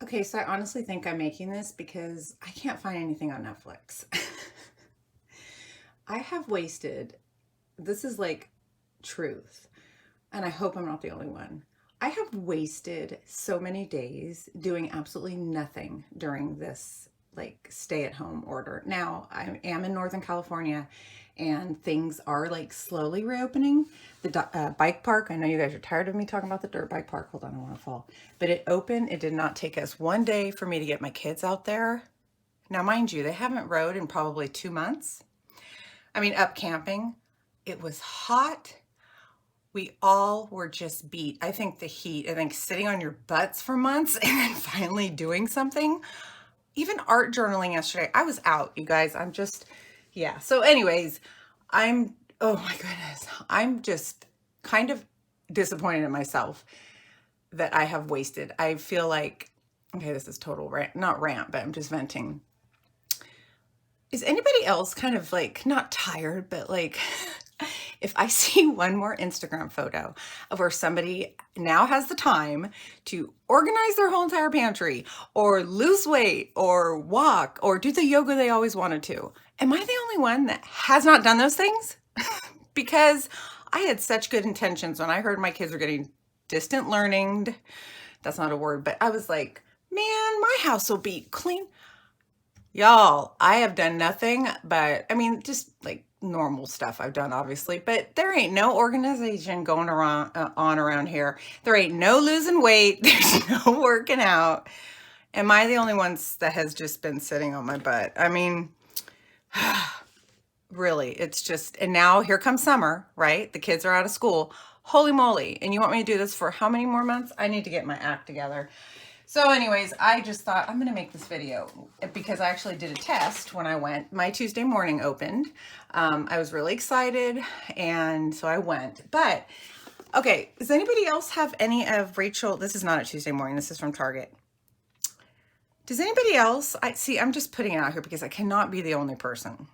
Okay, so I honestly think I'm making this because I can't find anything on Netflix. I have wasted, this is like truth, and I hope I'm not the only one. I have wasted so many days doing absolutely nothing during this like stay at home order. Now, I am in Northern California and things are like slowly reopening. The bike park, I know you guys are tired of me talking about the dirt bike park. Hold on, I want to fall. But it opened. It did not take us one day for me to get my kids out there. Now, mind you, they haven't rode in probably 2 months. I mean, up camping. It was hot. We all were just beat. I think the heat, I think sitting on your butts for months and then finally doing something. Even art journaling yesterday. I was out, you guys. I'm just, yeah. So, anyways, oh my goodness, I'm just kind of disappointed in myself that I have wasted. I feel like, okay, this is total rant, not rant, but I'm just venting. Is anybody else kind of like not tired, but like if I see one more Instagram photo of where somebody now has the time to organize their whole entire pantry or lose weight or walk or do the yoga they always wanted to, am I the only one that has not done those things? Because I had such good intentions when I heard my kids were getting distant learning. That's not a word, but I was like, man, my house will be clean. Y'all, I have done nothing but, I mean, just like normal stuff I've done, obviously, but there ain't no organization going around on around here. There ain't no losing weight. There's no working out. Am I the only one that has just been sitting on my butt? I mean, really, it's just, and now here comes summer, right? The kids are out of school. Holy moly. And you want me to do this for how many more months? I need to get my act together. So anyways, I just thought I'm going to make this video because I actually did a test when I went. My Tuesday morning opened. I was really excited, and so I went. But, okay, does anybody else have any of Rachel? This is not a Tuesday morning. This is from Target. Does anybody else? I'm just putting it out here because I cannot be the only person.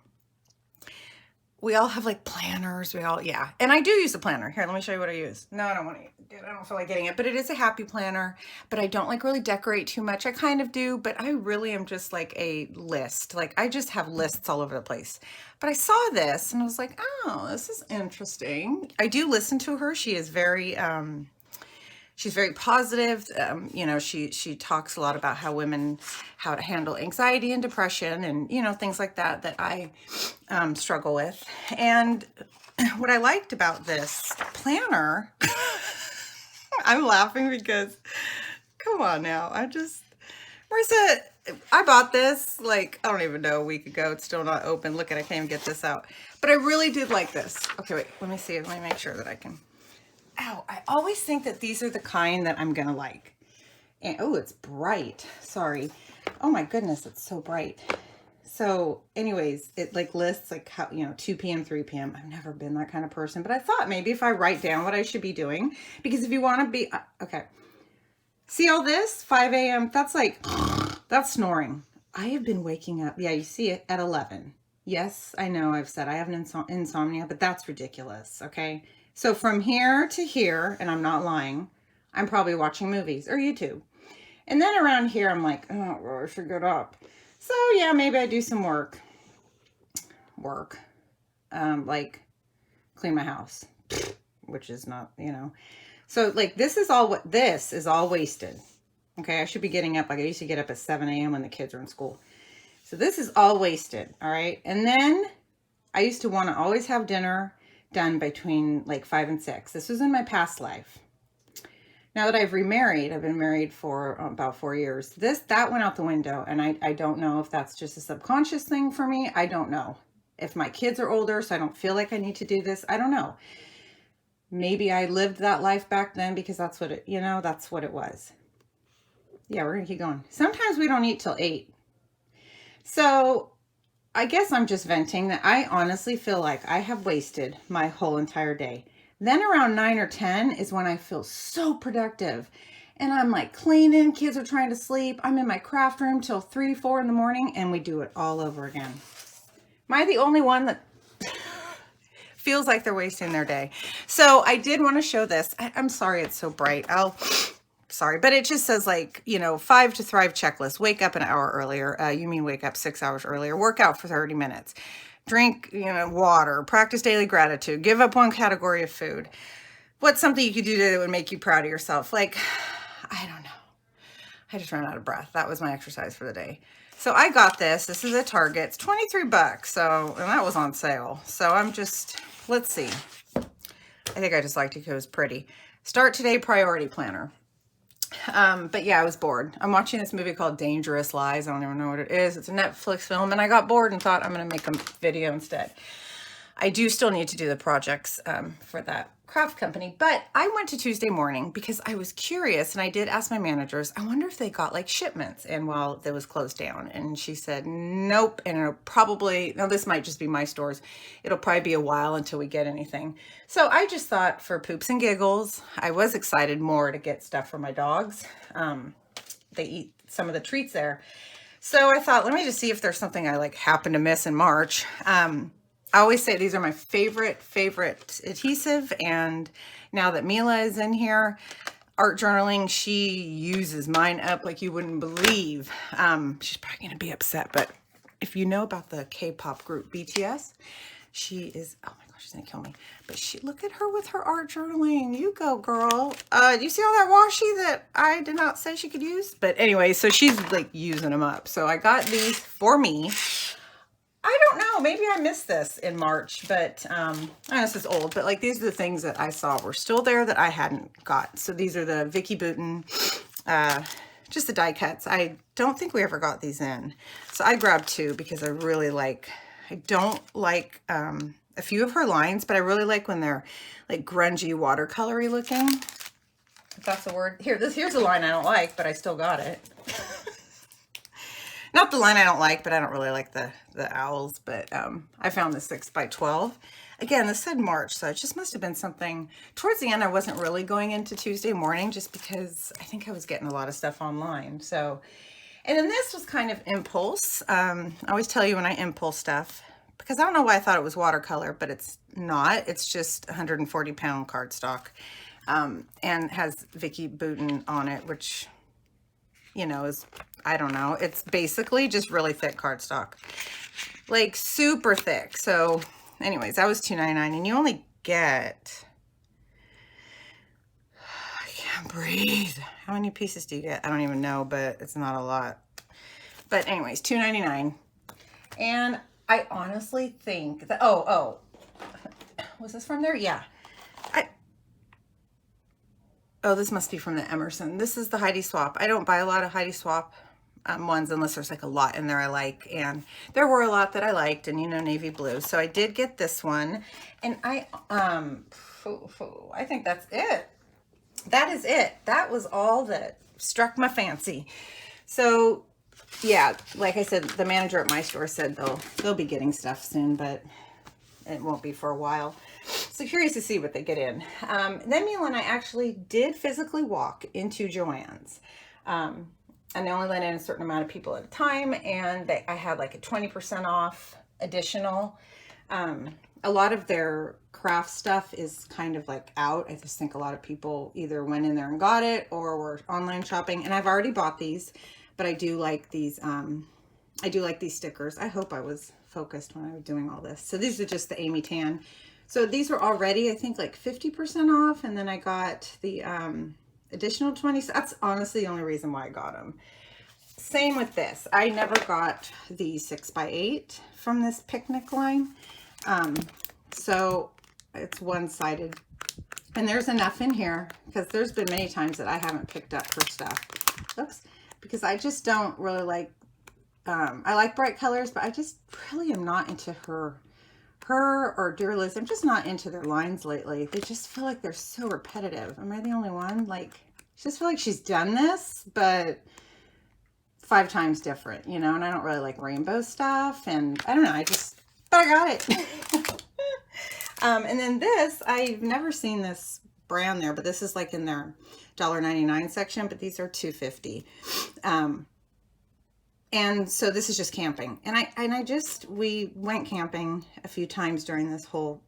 We all have like planners. Yeah. And I do use a planner. Here, let me show you what I use. No, I don't feel like getting it, but it is a happy planner, but I don't like really decorate too much. I kind of do, but I really am just like a list. Like I just have lists all over the place. But I saw this and I was like, oh, this is interesting. I do listen to her. She is she's very positive. She talks a lot about how to handle anxiety and depression and, things like that that I struggle with. And what I liked about this planner, I'm laughing because, come on now, where's it? I bought this like, I don't even know, a week ago. It's still not open. Look at it, I can't even get this out. But I really did like this. Okay, wait, let me see. Let me make sure that I can. Ow, I always think that these are the kind that I'm gonna like. And oh, it's bright. Sorry. Oh my goodness, it's so bright. So anyways, it like lists like how, 2 p.m., 3 p.m. I've never been that kind of person, but I thought maybe if I write down what I should be doing, because if you want to be, okay. See all this? 5 a.m. That's like, that's snoring. I have been waking up. Yeah, you see it at 11. Yes, I know I've said I have an insomnia, but that's ridiculous. Okay. So from here to here, and I'm not lying, I'm probably watching movies or YouTube. And then around here, I'm like, oh, I should get up. So yeah, maybe I do some work. Like clean my house, which is not, So like this is all wasted. Okay, I should be getting up. Like I used to get up at 7 a.m. when the kids were in school. So this is all wasted. All right. And then I used to want to always have dinner done between like 5 and 6. This was in my past life. Now that I've remarried, I've been married for about 4 years. That went out the window, and I don't know if that's just a subconscious thing for me. I don't know. If my kids are older, so I don't feel like I need to do this. I don't know. Maybe I lived that life back then because that's what that's what it was. Yeah, we're gonna keep going. Sometimes we don't eat till 8. So I guess I'm just venting that I honestly feel like I have wasted my whole entire day. Then around 9 or 10 is when I feel so productive. And I'm like cleaning, kids are trying to sleep. I'm in my craft room till 3, 4 in the morning, and we do it all over again. Am I the only one that feels like they're wasting their day? So I did want to show this. I'm sorry it's so bright. sorry, but it just says like, you know, 5 to thrive checklist. Wake up an hour earlier. You mean wake up 6 hours earlier. Work out for 30 minutes. Drink, you know, water. Practice daily gratitude. Give up one category of food. What's something you could do that would make you proud of yourself? Like, I don't know. I just ran out of breath. That was my exercise for the day. So I got this. This is at Target. It's 23 bucks. So, and that was on sale. So I'm just, let's see. I think I just liked it because it was pretty. Start today priority planner. But yeah, I was bored. I'm watching this movie called Dangerous Lies. I don't even know what it is. It's a Netflix film, and I got bored and thought I'm going to make a video instead. I do still need to do the projects for that craft company, but I went to Tuesday morning because I was curious, and I did ask my managers, I wonder if they got like shipments, and while it was closed down, and she said nope, and it'll probably, now this might just be my stores, it'll probably be a while until we get anything. So I just thought, for poops and giggles, I was excited more to get stuff for my dogs. They eat some of the treats there, so I thought, let me just see if there's something I like happen to miss in March. I always say these are my favorite adhesive, and now that Mila is in here, art journaling, she uses mine up like you wouldn't believe. She's probably going to be upset, but if you know about the K-pop group BTS, she is, oh my gosh, she's going to kill me. But she, look at her with her art journaling. You go, girl. Do you see all that washi that I did not say she could use? But anyway, so she's like using them up. So I got these for me. I don't know, maybe I missed this in March, but I know this is old, but like these are the things that I saw were still there that I hadn't got. So these are the Vicky Bouton, just the die cuts. I don't think we ever got these in. So I grabbed two because I really like, I don't like a few of her lines, but I really like when they're like grungy watercolory looking. If that's a word. Here's a line I don't like, but I still got it. Not the line I don't like, but I don't really like the owls, but I found the 6x12. Again, this said March, so it just must have been something. Towards the end, I wasn't really going into Tuesday morning just because I think I was getting a lot of stuff online. So, and then this was kind of impulse. I always tell you when I impulse stuff, because I don't know why I thought it was watercolor, but it's not. It's just 140-pound cardstock, and has Vicky Bouton on it, which, you know, is, I don't know, it's basically just really thick cardstock, like super thick. So anyways, that was $2.99, and you only get, I can't breathe, how many pieces do you get? I don't even know, but it's not a lot. But anyways, $2.99. And I honestly think that, oh, was this from there? Yeah. Oh, this must be from the Emerson. This is the Heidi Swapp. I don't buy a lot of Heidi Swapp ones unless there's like a lot in there I like. And there were a lot that I liked, and you know, navy blue. So I did get this one, and I think that's it. That is it. That was all that struck my fancy. So yeah, like I said, the manager at my store said they'll be getting stuff soon, but it won't be for a while. So curious to see what they get in. Then Mila and I actually did physically walk into Joann's. And they only let in a certain amount of people at a time. And I had like a 20% off additional. A lot of their craft stuff is kind of like out. I just think a lot of people either went in there and got it or were online shopping. And I've already bought these, but I do like these. I do like these stickers. I hope I was focused when I was doing all this. So these are just the Amy Tan. So these were already, I think, like 50% off, and then I got the additional 20. So that's honestly the only reason why I got them. Same with this. I never got the 6x8 from this picnic line. So it's one-sided. And there's enough in here, because there's been many times that I haven't picked up her stuff. Oops. Because I just don't really like, I like bright colors, but I just really am not into her or Dear Liz. I'm just not into their lines lately. They just feel like they're so repetitive. Am I the only one? Like, I just feel like she's done this, but 5 times different, you know, and I don't really like rainbow stuff, and I don't know, but I got it. And then this, I've never seen this brand there, but this is like in their $1.99 section, but these are $2.50. And so this is just camping. And we went camping a few times during this whole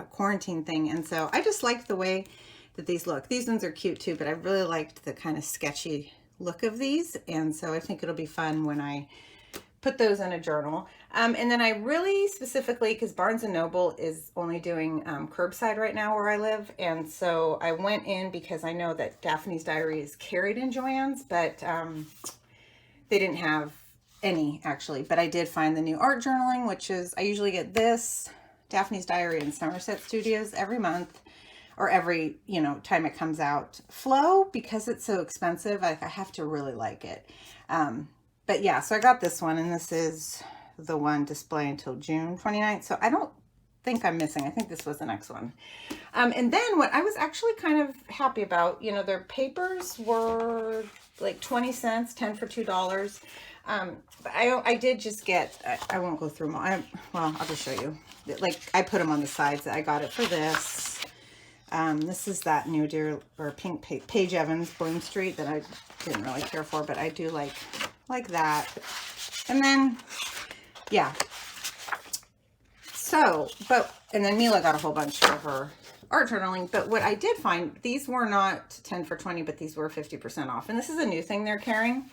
quarantine thing. And so I just liked the way that these look. These ones are cute too, but I really liked the kind of sketchy look of these. And so I think it'll be fun when I put those in a journal. And then I really specifically, because Barnes & Noble is only doing curbside right now where I live. And so I went in because I know that Daphne's Diary is carried in Joann's, but they didn't have any actually. But I did find the new art journaling, which is, I usually get this, Daphne's Diary in Somerset Studios every month, or every, you know, time it comes out. Flow, because it's so expensive, I have to really like it. But yeah, so I got this one, and this is the one display until June 29th. So I don't think I'm missing. I think this was the next one. And then what I was actually kind of happy about, you know, their papers were like 20 cents, 10 for $2. But I did just get, I won't go through them all. Well, I'll just show you. Like, I put them on the sides. I got it for this. This is that new Dear or Pink Paige Evans Bloom Street that I didn't really care for, but I do like that. And then, yeah. So, and then Mila got a whole bunch of her art journaling. But what I did find, these were not 10 for 20, but these were 50% off. And this is a new thing they're carrying.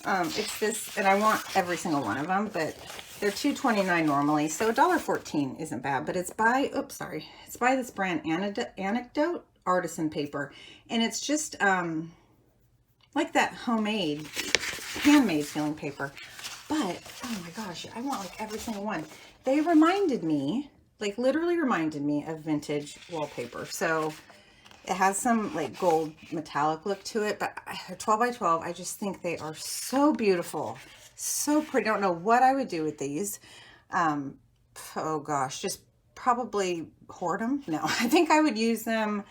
It's this, and I want every single one of them, but they're $2.29 normally, so $1.14 isn't bad. But it's by, oops, sorry, it's by this brand Anecdote Artisan Paper, and it's just like that homemade, handmade feeling paper. But oh my gosh, I want like every single one. They reminded me, like literally reminded me of vintage wallpaper. So it has some like gold metallic look to it, but 12 by 12, I just think they are so beautiful. So pretty. I don't know what I would do with these. Oh gosh, just probably hoard them. No, I think I would use them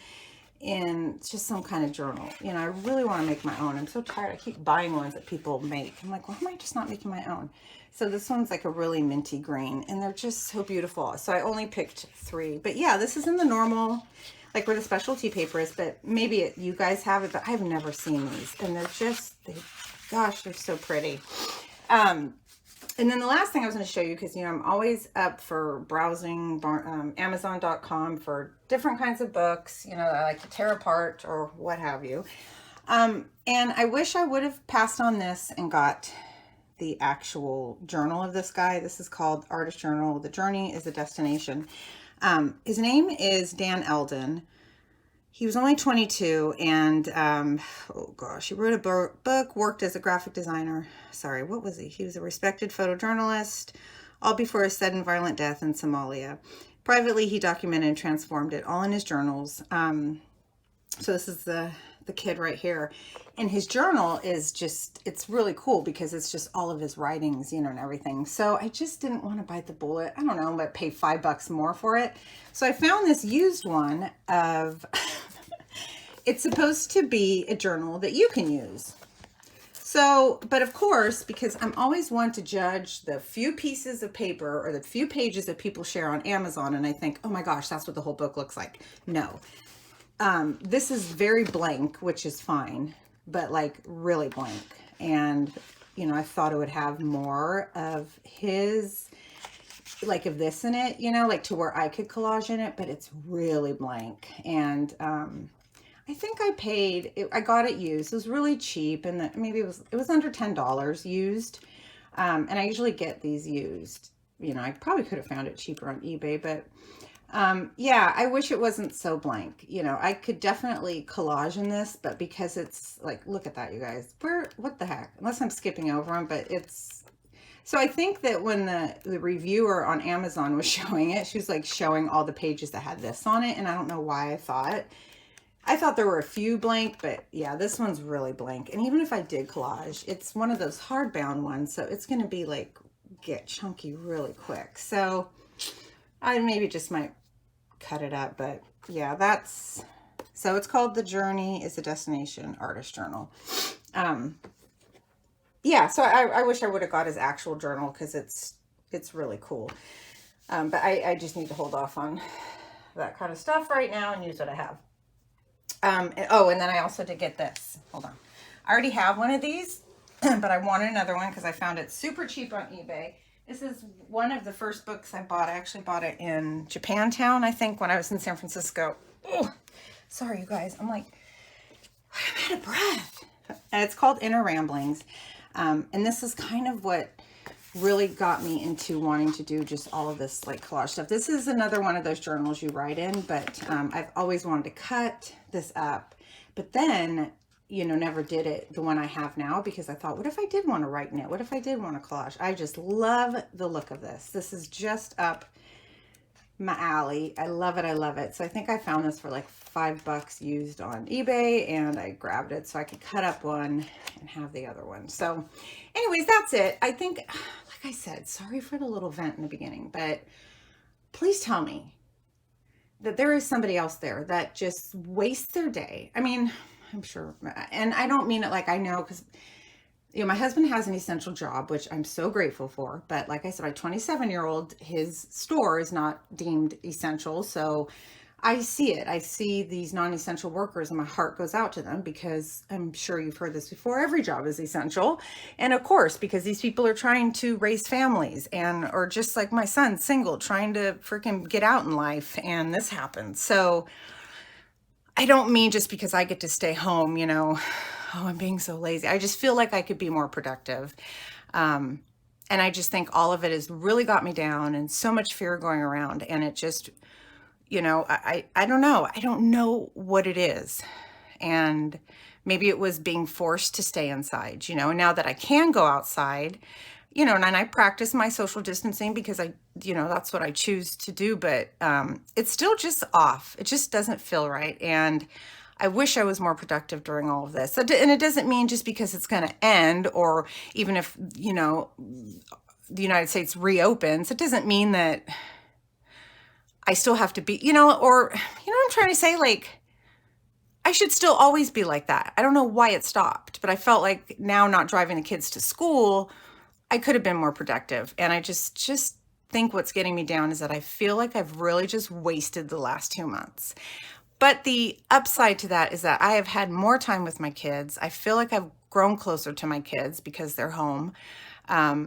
in just some kind of journal. You know, I really want to make my own. I'm so tired. I keep buying ones that people make. I'm like, why am I just not making my own? So this one's like a really minty green, and they're just so beautiful. So I only picked 3. But yeah, this is in the normal, like where the specialty paper is, but maybe you guys have it, but I've never seen these. And they're just, gosh, they're so pretty. And then the last thing I was going to show you, because, you know, I'm always up for browsing Amazon.com for different kinds of books, you know, that I like to tear apart or what have you. And I wish I would have passed on this and got the actual journal of this guy. This is called Artist Journal. The Journey is a Destination. His name is Dan Eldon. He was only 22, and oh gosh, he wrote a book, worked as a graphic designer. Sorry, what was he? He was a respected photojournalist, all before his sudden violent death in Somalia. Privately, he documented and transformed it all in his journals. So this is the kid right here, and his journal is just, it's really cool because it's just all of his writings, you know, and everything. So I just didn't want to bite the bullet. I don't know, but pay $5 more for it. So I found this used one of it's supposed to be a journal that you can use. So, but of course, because I'm always one to judge the few pieces of paper or the few pages that people share on Amazon, and I think, oh my gosh, that's what the whole book looks like. No. This is very blank, which is fine, but like really blank. And, you know, I thought it would have more of his, like of this in it, you know, like to where I could collage in it, but it's really blank. And, I think I paid, I got it used. It was really cheap, and maybe it was under $10 used. And I usually get these used. You know, I probably could have found it cheaper on eBay, but yeah, I wish it wasn't so blank. You know, I could definitely collage in this, but because it's like, look at that, you guys. What the heck? Unless I'm skipping over them, but it's, so I think that when the reviewer on Amazon was showing it, she was like showing all the pages that had this on it, and I don't know why I thought there were a few blank, but yeah, this one's really blank. And even if I did collage, it's one of those hardbound ones, so it's going to be like, get chunky really quick. So I maybe just might cut it up, but yeah, so it's called The Journey is a Destination Artist Journal. Yeah, so I wish I would have got his actual journal because it's really cool. But I just need to hold off on that kind of stuff right now and use what I have. And then I also did get this. Hold on. I already have one of these, but I wanted another one because I found it super cheap on eBay. This is one of the first books I bought. I actually bought it in Japantown, I think, when I was in San Francisco. Ooh, Sorry, you guys. I'm like, I'm out of breath. And it's called Inner Ramblings. And this is kind of what really got me into wanting to do just all of this like collage stuff. This is another one of those journals you write in, but I've always wanted to cut this up. But then, you know, never did it, the one I have now, because I thought, what if I did want to write in it? What if I did want to collage? I just love the look of this. This is just up my alley. I love it. I love it. So I think I found this for like $5 used on eBay, and I grabbed it so I could cut up one and have the other one. So anyways, that's it. I think, like I said, sorry for the little vent in the beginning, but please tell me that there is somebody else there that just wastes their day. I mean, I'm sure, and I don't mean it like I know, because you know, my husband has an essential job, which I'm so grateful for. But like I said, my 27-year-old, his store is not deemed essential. So I see it. I see these non-essential workers and my heart goes out to them, because I'm sure you've heard this before. Every job is essential. And of course, because these people are trying to raise families, and, or just like my son, single, trying to freaking get out in life. And this happens. So I don't mean just because I get to stay home, you know, oh, I'm being so lazy. I just feel like I could be more productive. And I just think all of it has really got me down, and so much fear going around. And it just, you know, I don't know. I don't know what it is. And maybe it was being forced to stay inside, you know, now that I can go outside, you know, and I practice my social distancing because I, you know, that's what I choose to do, but it's still just off. It just doesn't feel right. And I wish I was more productive during all of this. And it doesn't mean just because it's going to end, or even if, you know, the United States reopens, it doesn't mean that I still have to be, you know, or, you know what I'm trying to say? Like, I should still always be like that. I don't know why it stopped, but I felt like now not driving the kids to school, I could have been more productive. And I just think what's getting me down is that I feel like I've really just wasted the last 2 months. But the upside to that is that I have had more time with my kids. I feel like I've grown closer to my kids because they're home.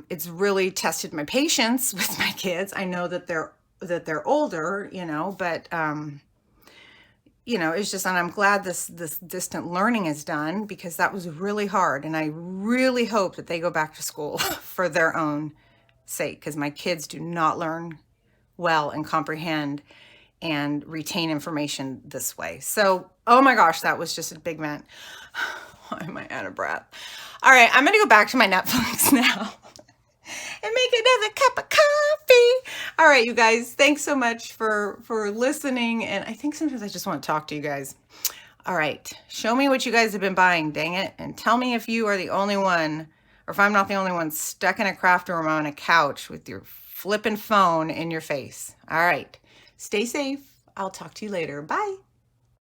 It's really tested my patience with my kids. I know that they're older, you know, but you know, it's just, and I'm glad this distant learning is done, because that was really hard. And I really hope that they go back to school for their own sake, because my kids do not learn well and comprehend and retain information this way. So, oh my gosh, that was just a big vent. Why am I out of breath? All right, I'm gonna go back to my Netflix now and make another cup of coffee. All right, you guys, thanks so much for listening. And I think sometimes I just want to talk to you guys. All right, show me what you guys have been buying, dang it. And tell me if you are the only one, or if I'm not the only one stuck in a craft room on a couch with your flipping phone in your face. All right. Stay safe. I'll talk to you later. Bye.